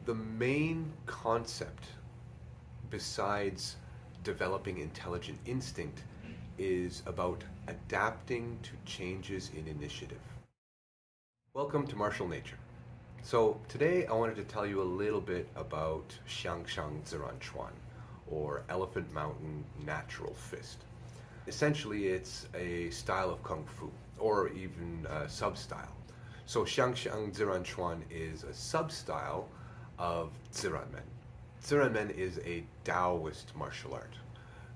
The main concept, besides developing intelligent instinct, is about adapting to changes in initiative. Welcome to Martial Nature. So today I wanted to tell you a little bit about XiangShan ZiRan Quan, or Elephant Mountain Natural Fist. Essentially, it's a style of Kung Fu, or even a sub-style. So XiangShan ZiRan Quan is a sub-style of Ziran Men. Ziran Men is a Taoist martial art.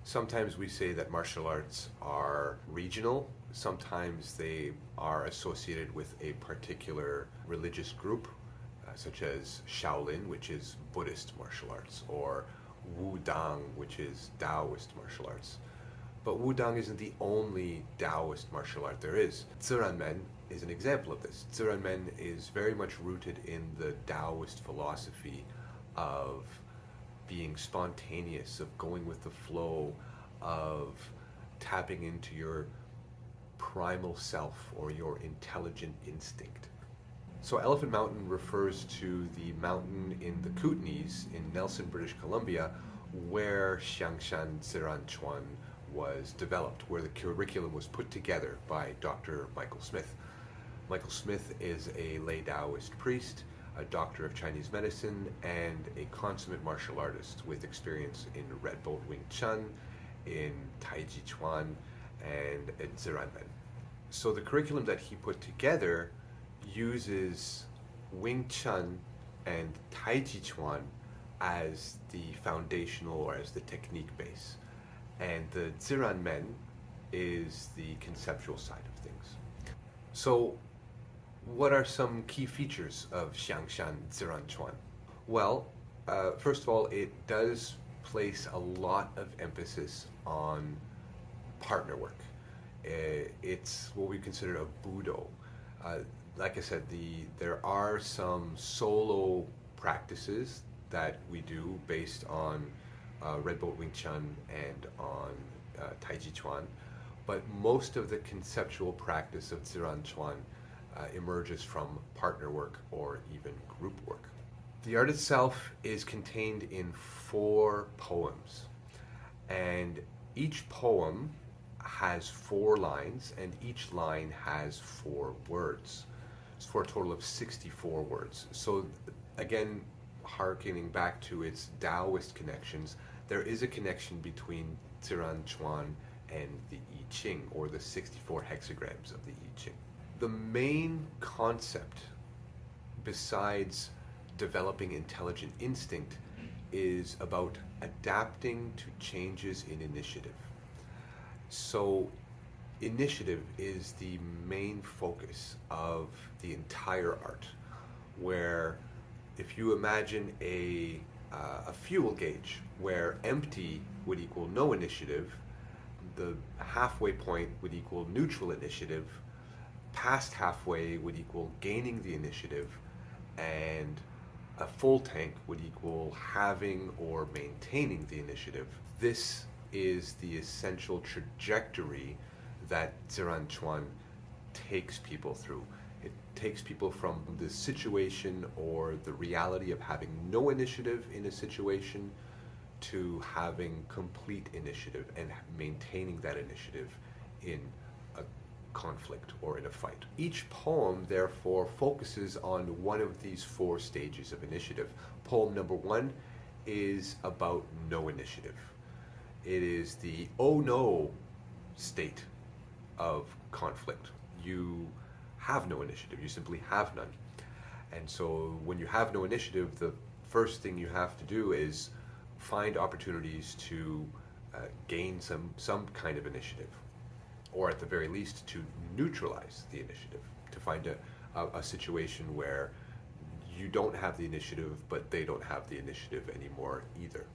Sometimes we say that martial arts are regional. Sometimes they are associated with a particular religious group, such as Shaolin, which is Buddhist martial arts, or Wudang, which is Taoist martial arts. But Wudang isn't the only Taoist martial art there is. Ziran Men is an example of this. Ziran Men is very much rooted in the Taoist philosophy of being spontaneous, of going with the flow, of tapping into your primal self or your intelligent instinct. So Elephant Mountain refers to the mountain in the Kootenays in Nelson, British Columbia, where XiangShan ZiRan Quan was developed, where the curriculum was put together by Dr. Michael Smith. Michael Smith is a lay Taoist priest, a doctor of Chinese medicine, and a consummate martial artist with experience in Red Boat Wing Chun, in Tai Chi Chuan, and in Ziran Men. So the curriculum that he put together uses Wing Chun and Tai Chi Chuan as the foundational or as the technique base. And the Ziran Men is the conceptual side of things. So what are some key features of XiangShan ZiRan Quan? Well, first of all, it does place a lot of emphasis on partner work. It's what we consider a budo. Like I said, there are some solo practices that we do based on Red Boat Wing Chun and on Tai Chi Chuan, but most of the conceptual practice of Ziran Chuan emerges from partner work or even group work. The art itself is contained in 4 poems, and each poem has 4 lines, and each line has 4 words. It's for a total of 64 words. So again, harkening back to its Taoist connections, there is a connection between Ziran Chuan and the I Ching, or the 64 hexagrams of the I Ching. The main concept, besides developing intelligent instinct, is about adapting to changes in initiative. So initiative is the main focus of the entire art, where if you imagine a fuel gauge where empty would equal no initiative, the halfway point would equal neutral initiative, past halfway would equal gaining the initiative, and a full tank would equal having or maintaining the initiative. This is the essential trajectory that Ziran Chuan takes people through. It takes people from the situation or the reality of having no initiative in a situation to having complete initiative and maintaining that initiative in a conflict or in a fight. Each poem, therefore, focuses on one of these 4 stages of initiative. Poem number 1 is about no initiative. It is the oh no state of conflict. You have no initiative, you simply have none. And so when you have no initiative, the first thing you have to do is find opportunities to gain some kind of initiative, or at the very least to neutralize the initiative, to find a situation where you don't have the initiative, but they don't have the initiative anymore either.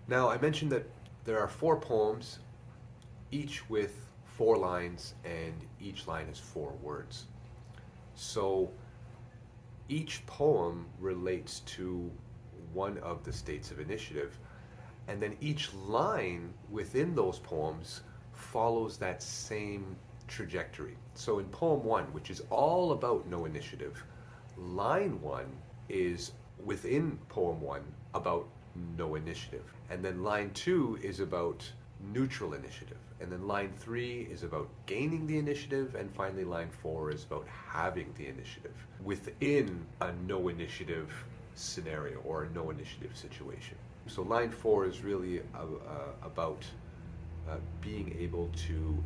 Now, I mentioned that there are 4 poems, each with 4 lines, and each line has 4 words. So each poem relates to one of the states of initiative, and then each line within those poems follows that same trajectory. So in poem 1, which is all about no initiative, line 1 is within poem 1 about no initiative. And then line 2 is about neutral initiative. And then line 3 is about gaining the initiative. And finally, line 4 is about having the initiative within a no initiative scenario or a no initiative situation. So line 4 is really about being able to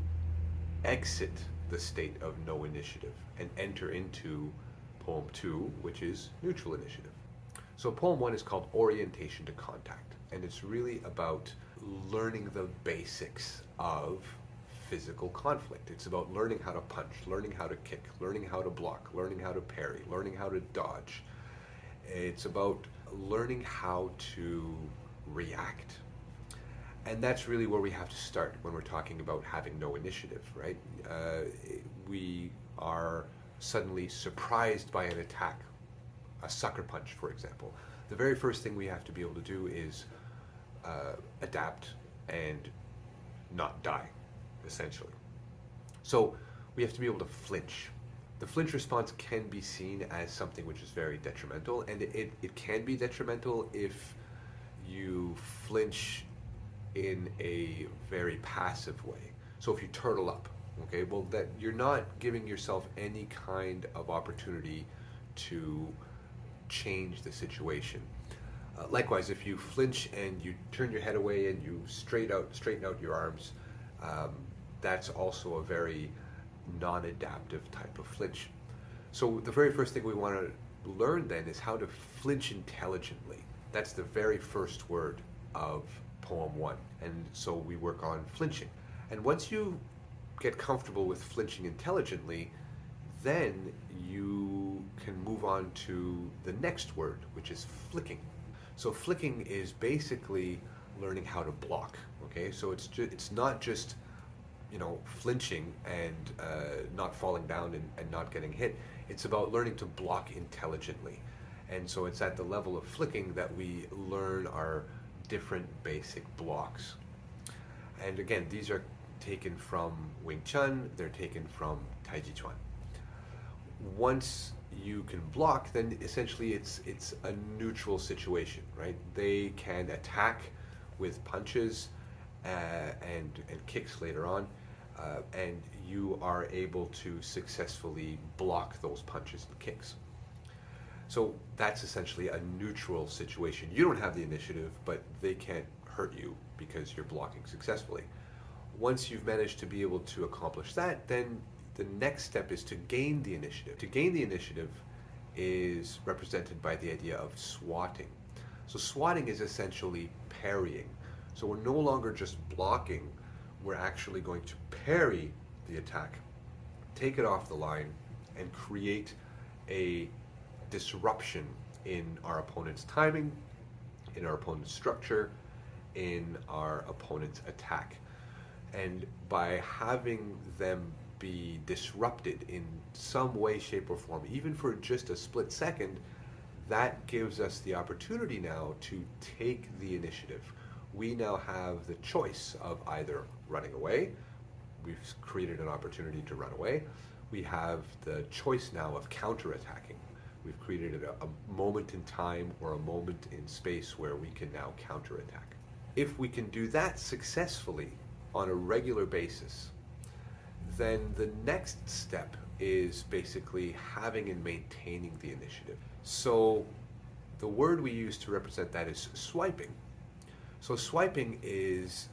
exit the state of no initiative and enter into poem 2, which is neutral initiative. So poem 1 is called Orientation to Contact, and it's really about learning the basics of physical conflict. It's about learning how to punch, learning how to kick, learning how to block, learning how to parry, learning how to dodge. It's about learning how to react. And that's really where we have to start when we're talking about having no initiative, right? We are suddenly surprised by an attack, a sucker punch, for example. The very first thing we have to be able to do is adapt and not die, essentially. So we have to be able to flinch. The flinch response can be seen as something which is very detrimental, and it can be detrimental if you flinch in a very passive way. So if you turtle up, okay, well, that you're not giving yourself any kind of opportunity to change the situation. Likewise, if you flinch and you turn your head away and you straighten out your arms, that's also a very non-adaptive type of flinch. So the very first thing we want to learn then is how to flinch intelligently. That's the very first word of poem 1. And so we work on flinching. And once you get comfortable with flinching intelligently, then you can move on to the next word, which is flicking. So flicking is basically learning how to block. Okay, so it's not just flinching and not falling down and not getting hit. It's about learning to block intelligently. And so it's at the level of flicking that we learn our different basic blocks. And again, these are taken from Wing Chun, they're taken from Tai Chi Chuan. Once you can block, then essentially it's a neutral situation, right? They can attack with punches and kicks later on, and you are able to successfully block those punches and kicks. So that's essentially a neutral situation. You don't have the initiative, but they can't hurt you because you're blocking successfully. Once you've managed to be able to accomplish that, then the next step is to gain the initiative. To gain the initiative is represented by the idea of swatting. So swatting is essentially parrying. So we're no longer just blocking, we're actually going to parry the attack, take it off the line, and create a disruption in our opponent's timing, in our opponent's structure, in our opponent's attack. And by having them be disrupted in some way, shape, or form, even for just a split second, that gives us the opportunity now to take the initiative. We now have the choice of either running away. We've created an opportunity to run away. We have the choice now of counterattacking. We've created a moment in time or a moment in space where we can now counterattack. If we can do that successfully on a regular basis, then the next step is basically having and maintaining the initiative. So the word we use to represent that is swiping. So swiping is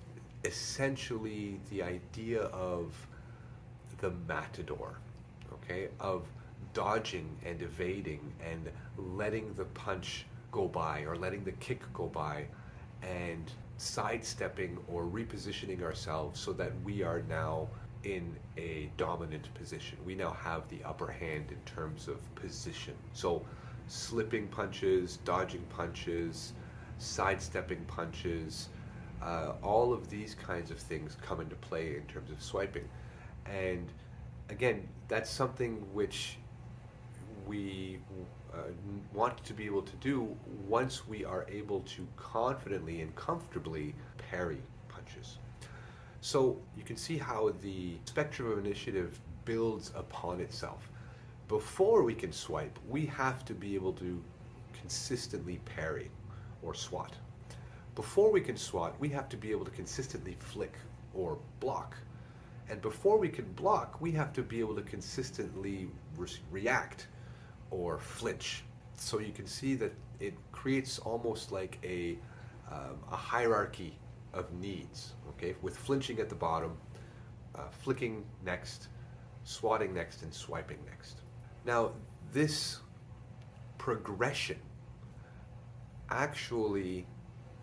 essentially the idea of the matador, okay, of dodging and evading and letting the punch go by or letting the kick go by and sidestepping or repositioning ourselves so that we are now in a dominant position. We now have the upper hand in terms of position. So slipping punches, dodging punches, sidestepping punches, all of these kinds of things come into play in terms of swiping. And again, that's something which we want to be able to do once we are able to confidently and comfortably parry punches. So you can see how the spectrum of initiative builds upon itself. Before we can swipe, we have to be able to consistently parry or swat. Before we can swat, we have to be able to consistently flick or block. And before we can block, we have to be able to consistently react or flinch. So you can see that it creates almost like a hierarchy of needs, okay, with flinching at the bottom, flicking next, swatting next, and swiping next. Now, this progression actually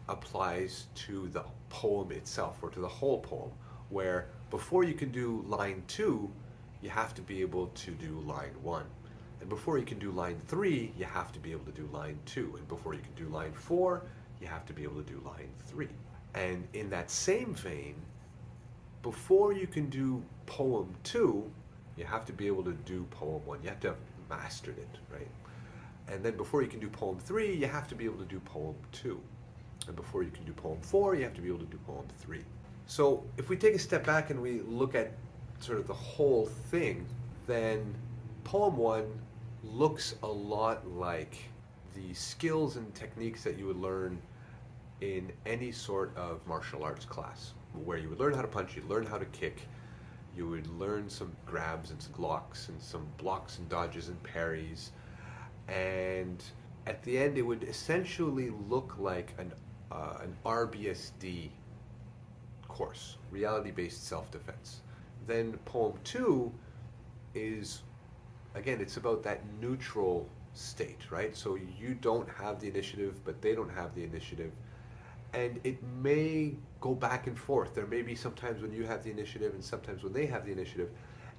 applies to the poem itself, or to the whole poem, where before you can do line 2, you have to be able to do line 1. And before you can do line 3, you have to be able to do line 2. And before you can do line 4, you have to be able to do line 3. And in that same vein, before you can do poem 2, you have to be able to do poem 1. You have to have mastered it, right? And then before you can do poem 3, you have to be able to do poem 2. And before you can do poem 4, you have to be able to do poem 3. So if we take a step back and we look at sort of the whole thing, then poem 1 looks a lot like the skills and techniques that you would learn in any sort of martial arts class, where you would learn how to punch, you'd learn how to kick, you would learn some grabs and some blocks and some blocks and dodges and parries, and at the end it would essentially look like an RBSD course, reality-based self-defense. Then poem 2 is, again, it's about that neutral state, right? So you don't have the initiative, but they don't have the initiative. And it may go back and forth. There may be sometimes when you have the initiative and sometimes when they have the initiative.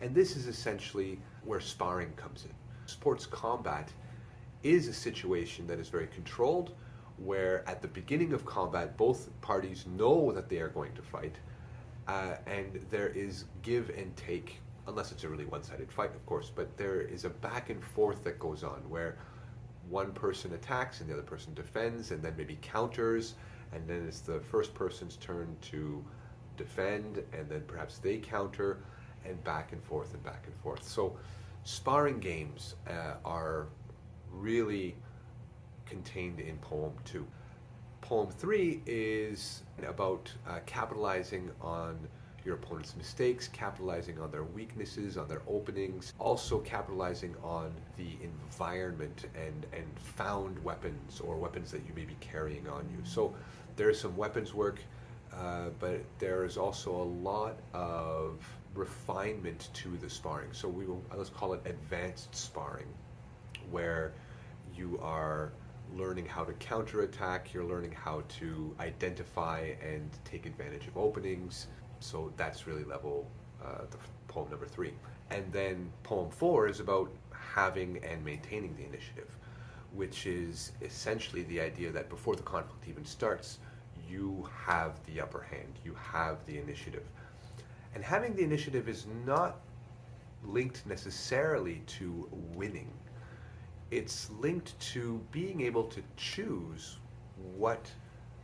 And this is essentially where sparring comes in. Sports combat is a situation that is very controlled, where at the beginning of combat, both parties know that they are going to fight, and there is give and take, unless it's a really one-sided fight, of course, but there is a back and forth that goes on where one person attacks and the other person defends and then maybe counters, and then it's the first person's turn to defend, and then perhaps they counter, and back and forth and back and forth. So sparring games are really contained in poem 2. Poem 3 is about capitalizing on your opponent's mistakes, capitalizing on their weaknesses, on their openings, also capitalizing on the environment and found weapons or weapons that you may be carrying on you. So there's some weapons work, but there is also a lot of refinement to the sparring. So let's call it advanced sparring, where you are learning how to counterattack, you're learning how to identify and take advantage of openings. So that's really level the poem number 3. And then poem 4 is about having and maintaining the initiative, which is essentially the idea that before the conflict even starts, you have the upper hand, you have the initiative. And having the initiative is not linked necessarily to winning. It's linked to being able to choose what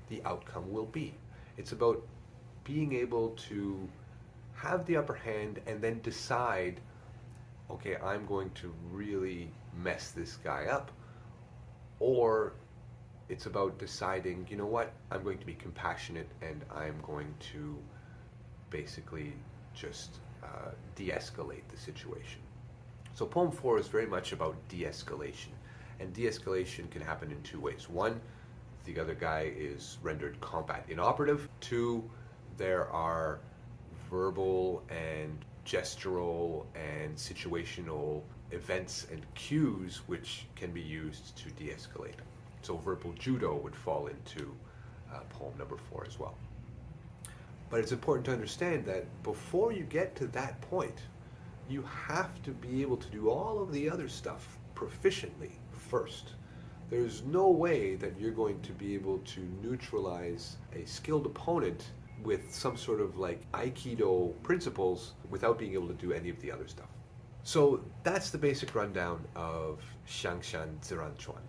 the outcome will be. It's about being able to have the upper hand and then decide, okay, I'm going to really mess this guy up. Or it's about deciding, you know what, I'm going to be compassionate and I'm going to basically just de-escalate the situation. So poem 4 is very much about de-escalation. And de-escalation can happen in 2 ways. 1, the other guy is rendered combat inoperative. 2, there are verbal and gestural and situational events and cues which can be used to de-escalate. So verbal judo would fall into poem number 4 as well. But it's important to understand that before you get to that point, you have to be able to do all of the other stuff proficiently first. There's no way that you're going to be able to neutralize a skilled opponent with some sort of like Aikido principles without being able to do any of the other stuff. So that's the basic rundown of XiangShan ZiRan Quan.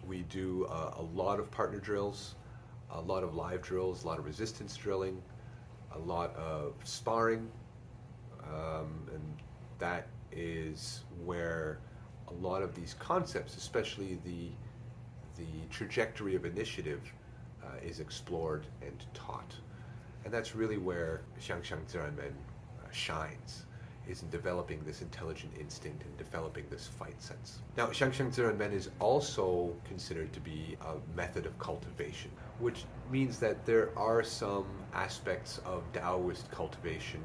We do a lot of partner drills, a lot of live drills, a lot of resistance drilling, a lot of sparring, and that is where a lot of these concepts, especially the trajectory of initiative, is explored and taught. And that's really where XiangShan ZiRan Quan shines, is in developing this intelligent instinct and developing this fight sense. Now, XiangShan ZiRan Quan is also considered to be a method of cultivation, which means that there are some aspects of Taoist cultivation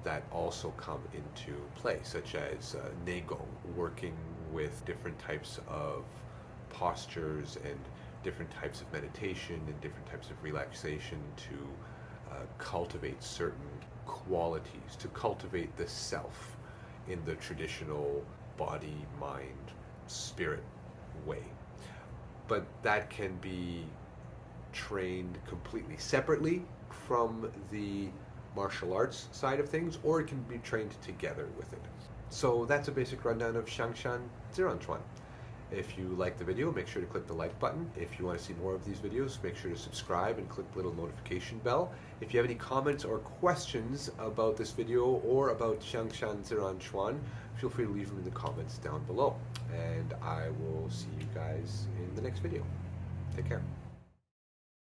that also come into play, such as Neigong, working with different types of postures and different types of meditation and different types of relaxation to cultivate certain qualities, to cultivate the self in the traditional body, mind, spirit way. But that can be trained completely separately from the martial arts side of things, or it can be trained together with it. So that's a basic rundown of XiangShan ZiRan Quan. If you like the video, make sure to click the like button. If you want to see more of these videos, make sure to subscribe and click the little notification bell. If you have any comments or questions about this video or about XiangShan ZiRan Quan, feel free to leave them in the comments down below. And I will see you guys in the next video. Take care.